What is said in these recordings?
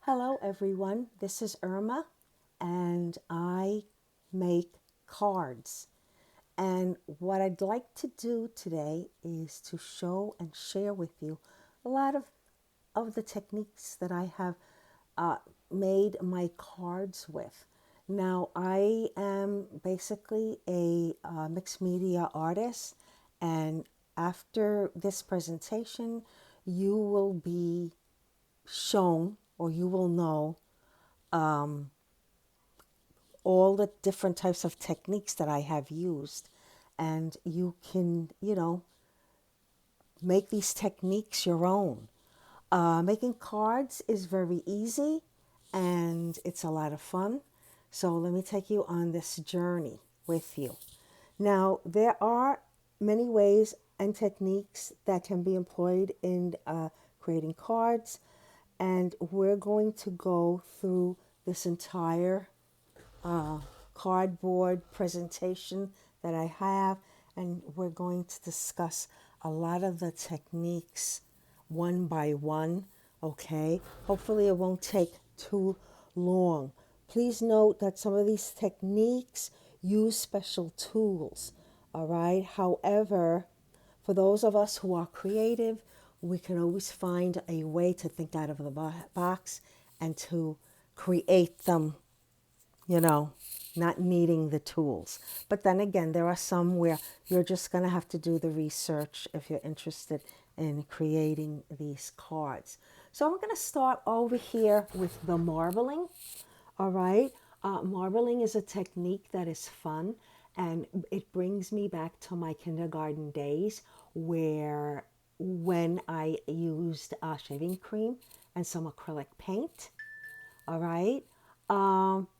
Hello everyone, this is Irma and I make cards. And what I'd like to do today is to show and share with you a lot of the techniques that I have uh, made my cards with. Now, I am basically a mixed media artist, and after this presentation, you will be shown or you will know all the different types of techniques that I have used. And you can, make these techniques your own. Making cards is very easy and it's a lot of fun. So let me take you on this journey with you. Now, there are many ways and techniques that can be employed in creating cards, and we're going to go through this entire cardboard presentation that I have, and we're going to discuss a lot of the techniques one by one, okay? Hopefully, it won't take too long. Please note that some of these techniques use special tools, all right? However, for those of us who are creative, we can always find a way to think out of the box and to create them, you know, not needing the tools. But then again, there are some where you're just going to have to do the research if you're interested in creating these cards. So I'm going to start over here with the marbling. All right. Marbling is a technique that is fun, and it brings me back to my kindergarten days where when I used shaving cream and some acrylic paint. All right.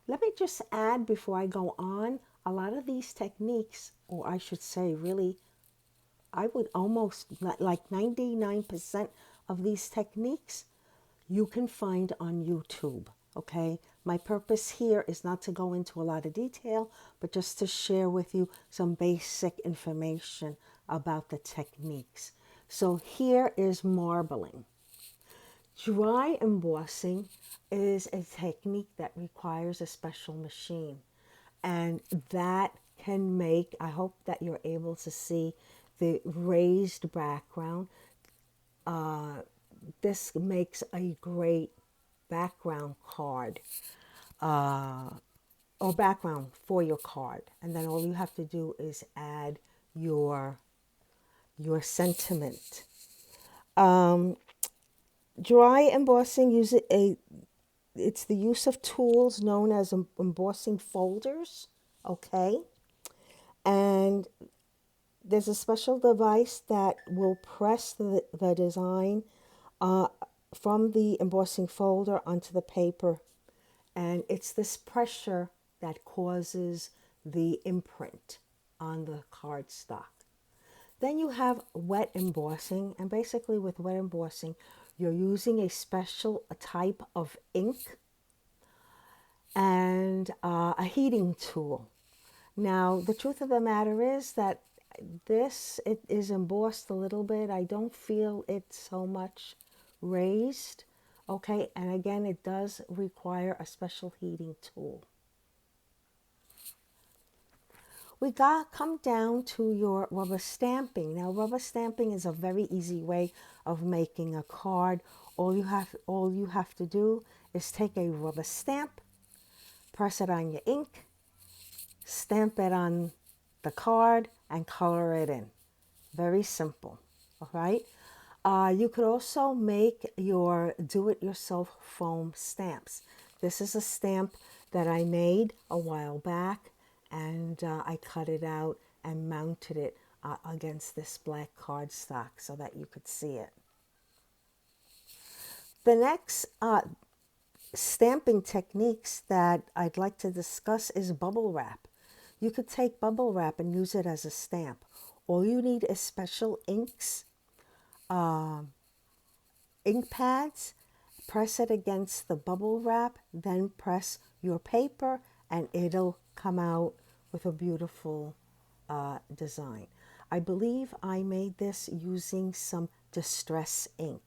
Let me just add before I go on, a lot of these techniques, or I should say, really, I would almost like 99% of these techniques you can find on YouTube. Okay. My purpose here is not to go into a lot of detail, but just to share with you some basic information about the techniques. So here is marbling. Dry embossing is a technique that requires a special machine, and that can make, I hope that you're able to see the raised background. This makes a great background card or background for your card. And then all you have to do is add your sentiment. Dry embossing uses it's the use of tools known as embossing folders, okay? And there's a special device that will press the design uh, from the embossing folder onto the paper. And it's this pressure that causes the imprint on the cardstock. Then you have wet embossing, and basically with wet embossing, you're using a special type of ink and a heating tool. Now, the truth of the matter is that it is embossed a little bit. I don't feel it so much raised, okay? And again, it does require a special heating tool. We come down to your rubber stamping. Now, rubber stamping is a very easy way of making a card. All you have to do is take a rubber stamp, press it on your ink, stamp it on the card, and color it in. Very simple. All right. You could also make your do-it-yourself foam stamps. This is a stamp that I made a while back, and I cut it out and mounted it against this black cardstock so that you could see it. The next stamping techniques that I'd like to discuss is bubble wrap. You could take bubble wrap and use it as a stamp. All you need is special inks, ink pads, press it against the bubble wrap, then press your paper, and it'll come out with a beautiful design. I believe I made this using some distress ink.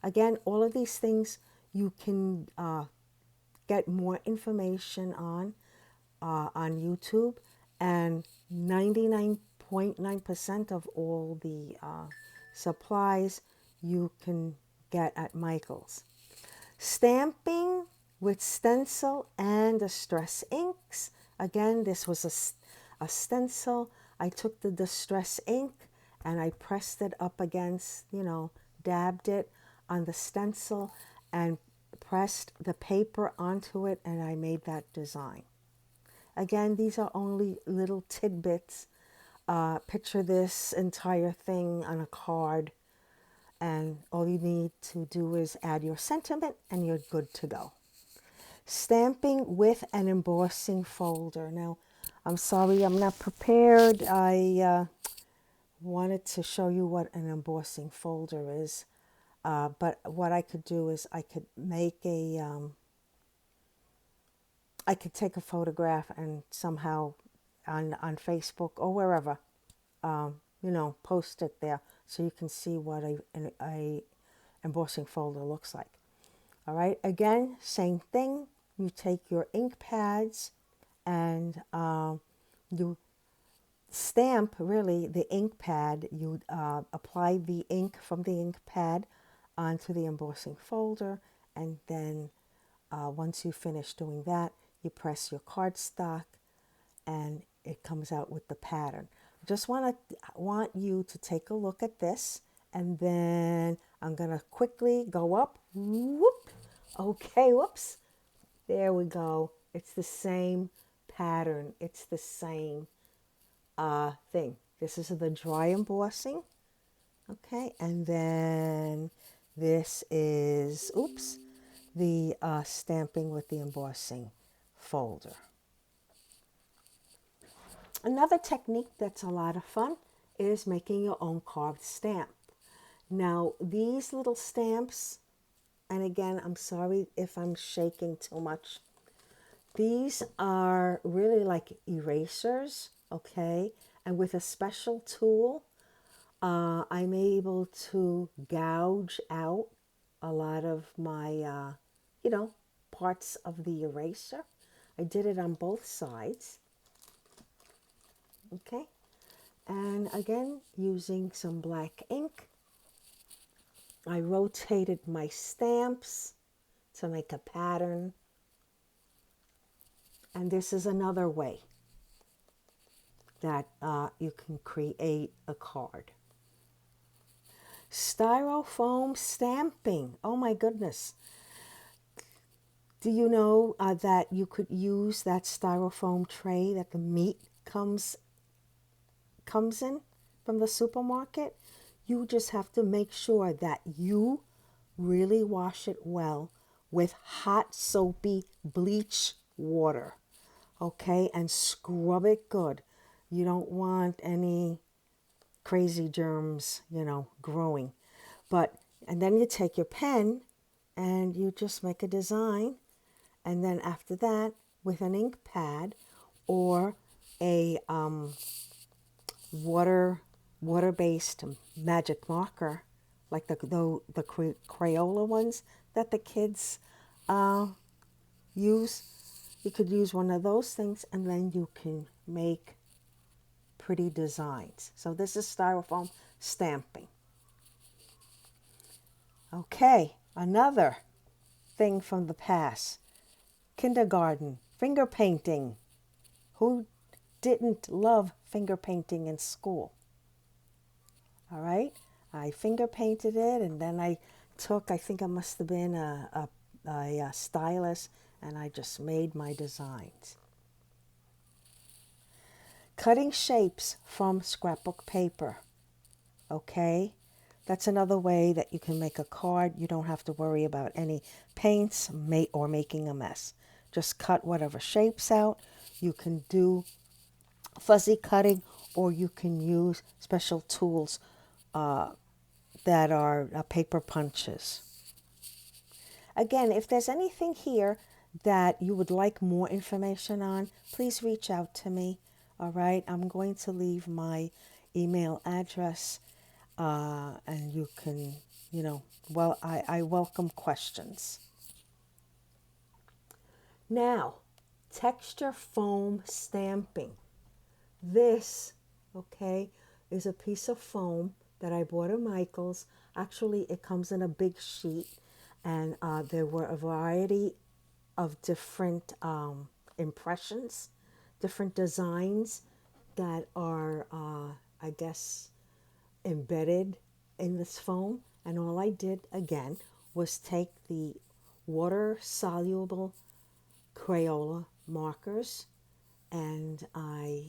Again, all of these things you can get more information on YouTube, and 99.9% of all the supplies you can get at Michael's. Stamping with stencil and distress inks. Again, this was a stencil. I took the distress ink and I pressed it up against, dabbed it on the stencil and pressed the paper onto it, and I made that design. Again, these are only little tidbits. Picture this entire thing on a card, and all you need to do is add your sentiment and you're good to go. Stamping with an embossing folder. Now, I'm sorry, I'm not prepared. I wanted to show you what an embossing folder is. But what I could do is I could make I could take a photograph and somehow on Facebook or wherever, post it there so you can see what a embossing folder looks like. All right, again, same thing. You take your ink pads and you stamp, really, the ink pad. You apply the ink from the ink pad onto the embossing folder, and then once you finish doing that, you press your cardstock and it comes out with the pattern. Just want you to take a look at this, and then I'm going to quickly go up. Whoop. Okay, whoops. There we go. It's the same pattern. It's the same thing. This is the dry embossing. Okay, and then this is, the stamping with the embossing folder. Another technique that's a lot of fun is making your own carved stamp. Now, these little stamps, and again, I'm sorry if I'm shaking too much. These are really like erasers, okay? And with a special tool, I'm able to gouge out a lot of my, parts of the eraser. I did it on both sides. Okay, and again, using some black ink, I rotated my stamps to make a pattern. And this is another way that you can create a card. Styrofoam stamping. Oh my goodness. Do you know that you could use that styrofoam tray that the meat comes in from the supermarket? You just have to make sure that you really wash it well with hot soapy bleach water, okay, and scrub it good. You don't want any crazy germs, growing. And then you take your pen and you just make a design, and then after that, with an ink pad or a water-based magic marker, like the Crayola ones that the kids use. You could use one of those things, and then you can make pretty designs. So this is styrofoam stamping. Okay, another thing from the past. Kindergarten, finger painting. Who didn't love finger painting in school? All right, I finger painted it, and then I think it must have been a stylus, and I just made my designs. Cutting shapes from scrapbook paper. Okay, that's another way that you can make a card. You don't have to worry about any paints or making a mess. Just cut whatever shapes out. You can do fuzzy cutting, or you can use special tools that are paper punches. Again, if there's anything here that you would like more information on, please reach out to me. All right, I'm going to leave my email address, and you can, I welcome questions. Now, texture foam stamping. This, okay, is a piece of foam that I bought at Michael's. Actually, it comes in a big sheet, and there were a variety of different impressions, different designs that are, I guess, embedded in this foam. And all I did, again, was take the water-soluble Crayola markers, and I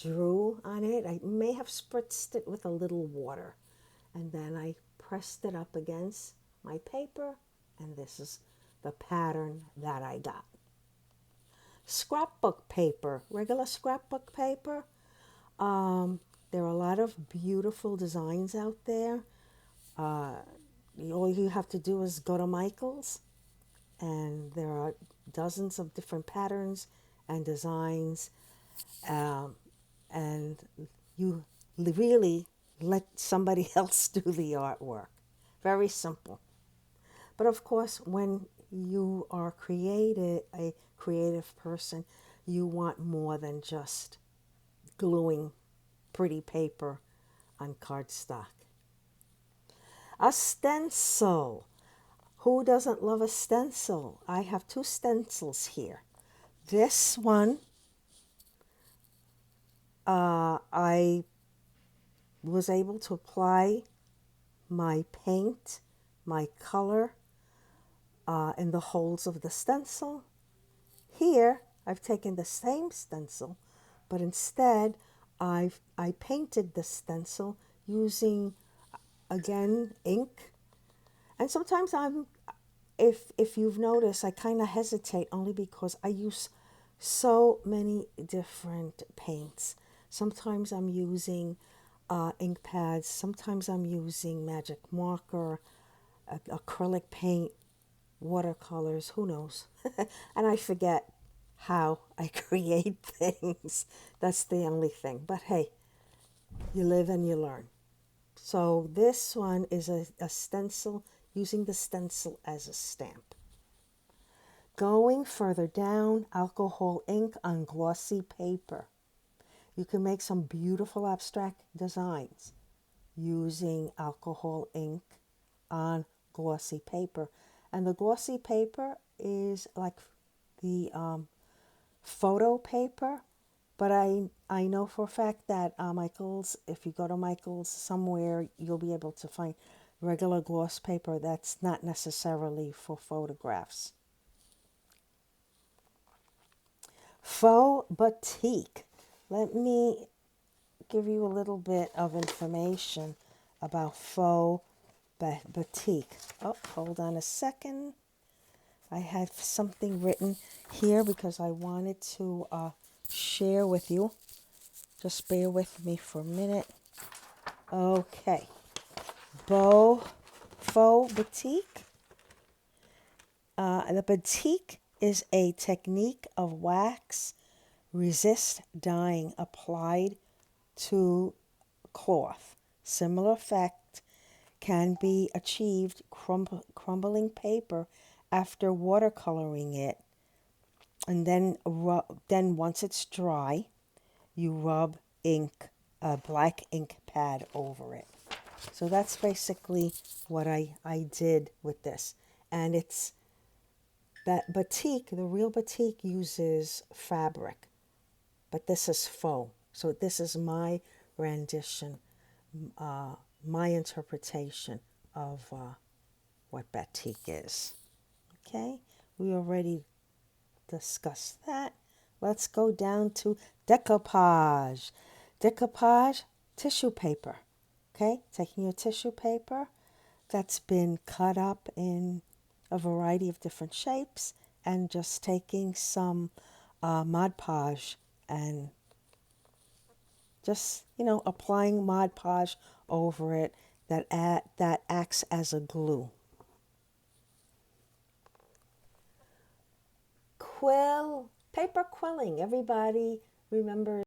drew on it. I may have spritzed it with a little water, and then I pressed it up against my paper, and this is the pattern that I got. Scrapbook paper, regular scrapbook paper. There are a lot of beautiful designs out there. All you have to do is go to Michael's, and there are dozens of different patterns and designs, and you really let somebody else do the artwork. Very simple. But of course, when you are a creative person, you want more than just gluing pretty paper on cardstock. A stencil. Who doesn't love a stencil? I have two stencils here. This one, I was able to apply my paint, my color, in the holes of the stencil. Here, I've taken the same stencil, but instead, I painted the stencil using, again, ink. And sometimes if you've noticed, I kind of hesitate only because I use so many different paints. Sometimes I'm using ink pads. Sometimes I'm using magic marker, acrylic paint, watercolors, who knows? And I forget how I create things. That's the only thing. But hey, you live and you learn. So this one is a stencil, using the stencil as a stamp. Going further down, alcohol ink on glossy paper. You can make some beautiful abstract designs using alcohol ink on glossy paper. And the glossy paper is like the photo paper, but I know for a fact that Michael's, if you go to Michael's somewhere, you'll be able to find regular gloss paper that's not necessarily for photographs. Faux Batik. Let me give you a little bit of information about Faux Batik. Oh, hold on a second. I had something written here because I wanted to share with you. Just bear with me for a minute. Okay. Faux Batik. The batik is a technique of wax resist dyeing applied to cloth. Similar effect can be achieved crumbling paper after watercoloring it, and then once it's dry, you rub a black ink pad over it. So that's basically what I did with this. And it's that batik, the real batik uses fabric, but this is faux. So this is my rendition, my interpretation of what batik is. Okay, we already discussed that. Let's go down to decoupage. Decoupage, tissue paper. Okay, taking your tissue paper that's been cut up in a variety of different shapes and just taking some Mod Podge and just, applying Mod Podge over it that acts as a glue. Paper quilling. Everybody remembers